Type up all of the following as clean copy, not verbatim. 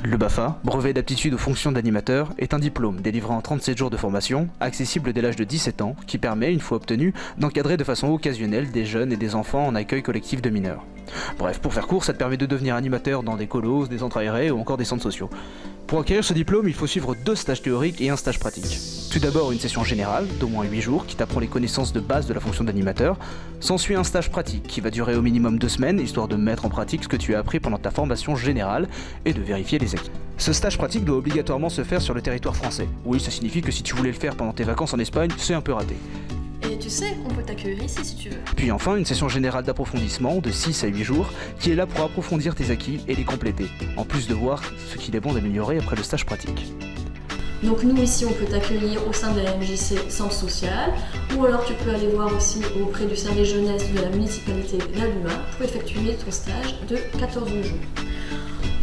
Le BAFA, brevet d'aptitude aux fonctions d'animateur, est un diplôme délivré en 37 jours de formation, accessible dès l'âge de 17 ans, qui permet, une fois obtenu, d'encadrer de façon occasionnelle des jeunes et des enfants en accueil collectif de mineurs. Bref, pour faire court, ça te permet de devenir animateur dans des colos, des centres aérés ou encore des centres sociaux. Pour acquérir ce diplôme, il faut suivre 2 stages théoriques et un stage pratique. Tout d'abord une session générale, d'au moins 8 jours, qui t'apprend les connaissances de base de la fonction d'animateur. S'ensuit un stage pratique, qui va durer au minimum 2 semaines, histoire de mettre en pratique ce que tu as appris pendant ta formation générale et de vérifier les acquis. Ce stage pratique doit obligatoirement se faire sur le territoire français. Oui, ça signifie que si tu voulais le faire pendant tes vacances en Espagne, c'est un peu raté. Et tu sais, on peut t'accueillir ici si tu veux. Puis enfin, une session générale d'approfondissement de 6 à 8 jours, qui est là pour approfondir tes acquis et les compléter, en plus de voir ce qu'il est bon d'améliorer après le stage pratique. Donc nous ici on peut t'accueillir au sein de la MJC Centre Social, ou alors tu peux aller voir aussi auprès du service jeunesse de la municipalité d'Alluin pour effectuer ton stage de 14 jours.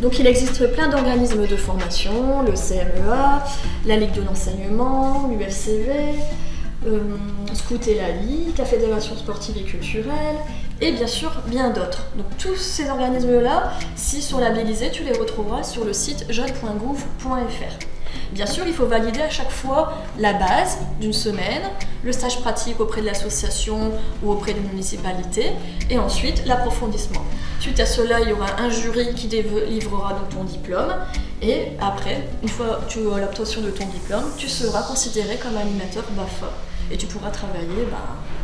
Donc il existe plein d'organismes de formation, le CMEA, la Ligue de l'enseignement, l'UFCV, Scout et la Ligue, la Fédération sportive et culturelle, et bien sûr bien d'autres. Donc tous ces organismes-là, s'ils sont labellisés, tu les retrouveras sur le site jeune.gouv.fr. Bien sûr, il faut valider à chaque fois la base d'une semaine, le stage pratique auprès de l'association ou auprès d'une municipalité, et ensuite l'approfondissement. Suite à cela, il y aura un jury qui délivrera donc ton diplôme, et après, une fois que tu auras l'obtention de ton diplôme, tu seras considéré comme animateur BAFA, et tu pourras travailler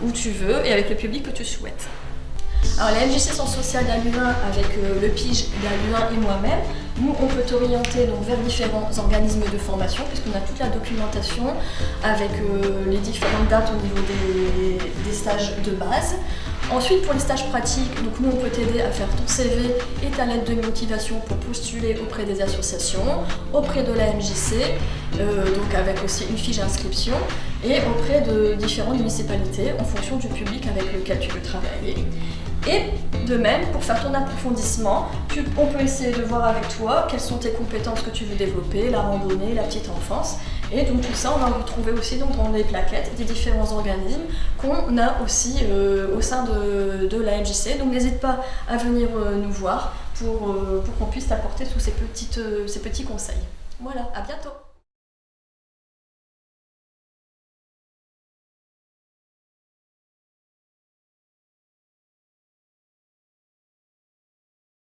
où tu veux et avec le public que tu souhaites. Alors la MJC Centre Social d'Alluin avec le PIGE d'Alluin et moi-même, nous on peut t'orienter donc vers différents organismes de formation puisqu'on a toute la documentation avec les différentes dates au niveau des stages de base. Ensuite pour les stages pratiques, donc nous on peut t'aider à faire ton CV et ta lettre de motivation pour postuler auprès des associations, auprès de la MJC, donc avec aussi une fiche d'inscription et auprès de différentes municipalités en fonction du public avec lequel tu veux travailler. Et de même, pour faire ton approfondissement, on peut essayer de voir avec toi quelles sont tes compétences que tu veux développer, la randonnée, la petite enfance. Et donc tout ça, on va le retrouver aussi dans les plaquettes des différents organismes qu'on a aussi au sein de la MJC. Donc n'hésite pas à venir nous voir pour qu'on puisse t'apporter tous ces petits conseils. Voilà, à bientôt!